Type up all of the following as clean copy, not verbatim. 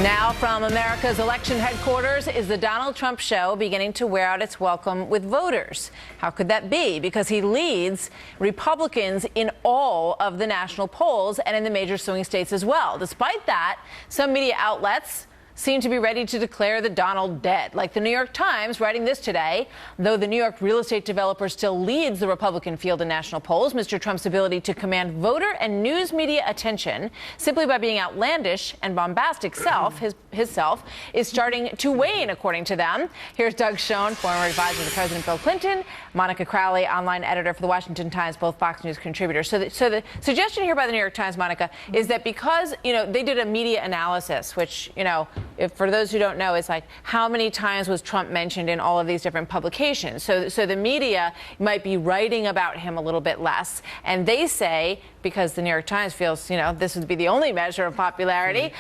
Now from America's election headquarters is the Donald Trump show beginning to wear out its welcome with voters. How could that be? Because he leads Republicans in all of the national polls and in the major swing states as well. Despite that, some media outlets seem to be ready to declare the Donald dead, like the New York Times writing this today. Though the New York real estate developer still leads the Republican field in national polls, Mr. Trump's ability to command voter and news media attention simply by being outlandish and bombastic his self is starting to wane, according to them. Here's Doug Schoen, former advisor to President Bill Clinton, Monica Crowley, online editor for the Washington Times, both Fox News contributors. So the suggestion here by the New York Times, Monica, is that because, they did a media analysis, which, if for those who don't know, it's like how many times was Trump mentioned in all of these different publications. So the media might be writing about him a little bit less. And they say, because the New York Times feels, this would be the only measure of popularity,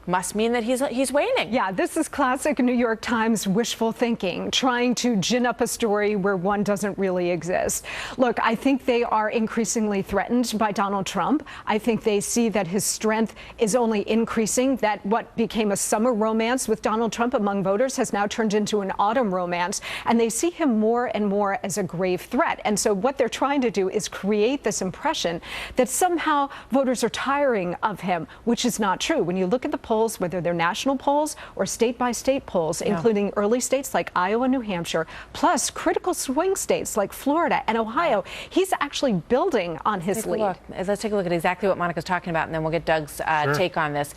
must mean that he's waning. Yeah, this is classic New York Times wishful thinking, trying to gin up a story where one doesn't really exist. Look, I think they are increasingly threatened by Donald Trump. I think they see that his strength is only increasing, that what became a summer romance with Donald Trump among voters has now turned into an autumn romance, and they see him more and more as a grave threat. And so what they're trying to do is create this impression that somehow voters are tiring of him, which is not true. When you look at the polls, whether they're national polls or state-by-state polls, including early states like Iowa, New Hampshire, plus critical swing states like Florida and Ohio, he's actually building on his lead. Let's take a look at exactly what Monica's talking about, and then we'll get Doug's take on this.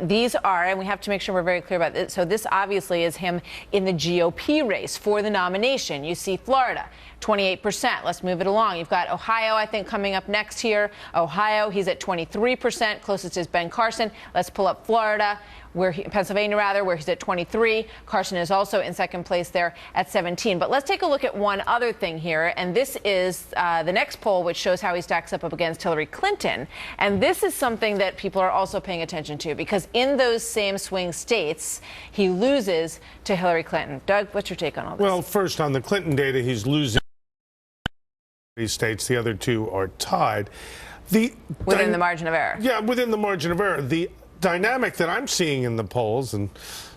These are, and we have to make sure we're very clear about this, so this obviously is him in the GOP race for the nomination. You see Florida, 28%. Let's move it along. You've got Ohio, I think, coming up next here. Ohio, he's at 23%. Closest is Ben Carson. Let's pull up Florida, Pennsylvania, where he's at 23. Carson is also in second place there at 17. But let's take a look at one other thing here. And this is the next poll, which shows how he stacks up against Hillary Clinton. And this is something that people are also paying attention to, because in those same swing states, he loses to Hillary Clinton. Doug, what's your take on all this? Well, first, on the Clinton data, he's losing these states. The other two are tied. Within the margin of error. Yeah, within the margin of error. The dynamic that I'm seeing in the polls, and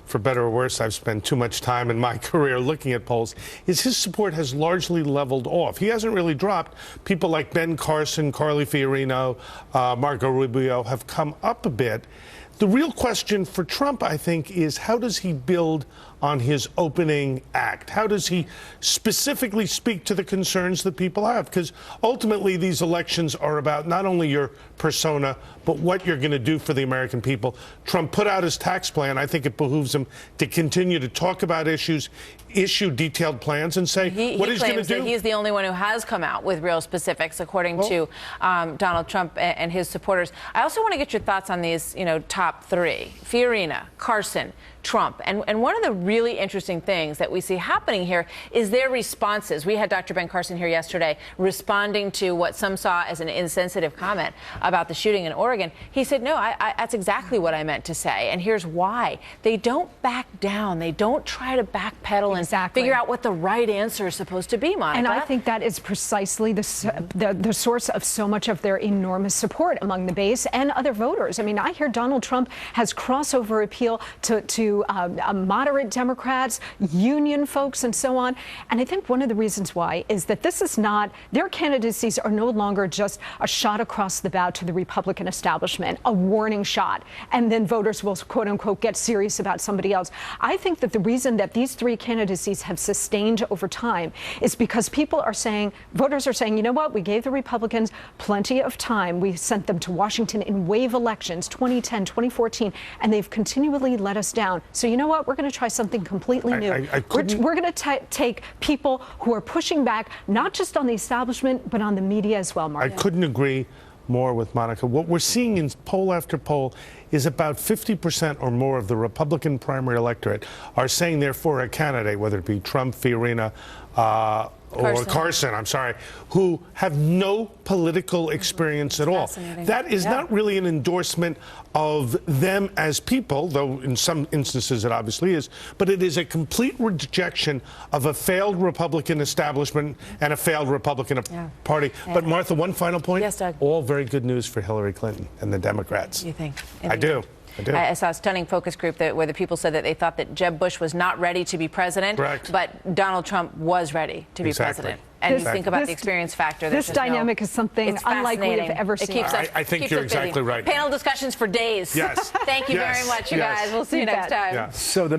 for better or worse, I've spent too much time in my career looking at polls, is his support has largely leveled off. He hasn't really dropped. People like Ben Carson, Carly Fiorina, Marco Rubio have come up a bit. The real question for Trump, I think, is how does he build on his opening act? How does he specifically speak to the concerns that people have? Because ultimately these elections are about not only your persona, but what you're going to do for the American people. Trump put out his tax plan. I think it behooves him to continue to talk about issues, issue detailed plans, and say what he's going to do. That he's the only one who has come out with real specifics, according to Donald Trump and his supporters. I also want to get your thoughts on these, top three: Fiorina, Carson, Trump. And one of the really interesting things that we see happening here is their responses. We had Dr. Ben Carson here yesterday responding to what some saw as an insensitive comment about the shooting in Oregon. He said, no, that's exactly what I meant to say. And here's why. They don't back down. They don't try to backpedal and figure out what the right answer is supposed to be, Monica. And I think that is precisely the source of so much of their enormous support among the base and other voters. I mean, I hear Donald Trump has crossover appeal to moderate Democrats, union folks, and so on. And I think one of the reasons why is that this is not, their candidacies are no longer just a shot across the bow to the Republican establishment, a warning shot, and then voters will, quote unquote, get serious about somebody else. I think that the reason that these three candidacies have sustained over time is because voters are saying, you know what, we gave the Republicans plenty of time. We sent them to Washington in wave elections, 2010, 2014, and they've continually let us down. So you know what? We're going to try something completely new. We're going to take people who are pushing back, not just on the establishment, but on the media as well, Mark. I couldn't agree more with Monica. What we're seeing in poll after poll is about 50% or more of the Republican primary electorate are saying they're for a candidate, whether it be Trump, Fiorina, or Carson, who have no political experience at all. That is not really an endorsement of them as people, though in some instances it obviously is, but it is a complete rejection of a failed Republican establishment and a failed Republican Party. But Martha, one final point. Yes, Doug. All very good news for Hillary Clinton and the Democrats. You think? I do. I did. I saw a stunning focus group where the people said that they thought that Jeb Bush was not ready to be president. Correct. But Donald Trump was ready to be president. And you think about the experience factor. This dynamic is something unlike we have ever seen. I think you're exactly right. Panel discussions for days. Yes. Thank you very much, you guys. We'll see you next time. Yeah. So the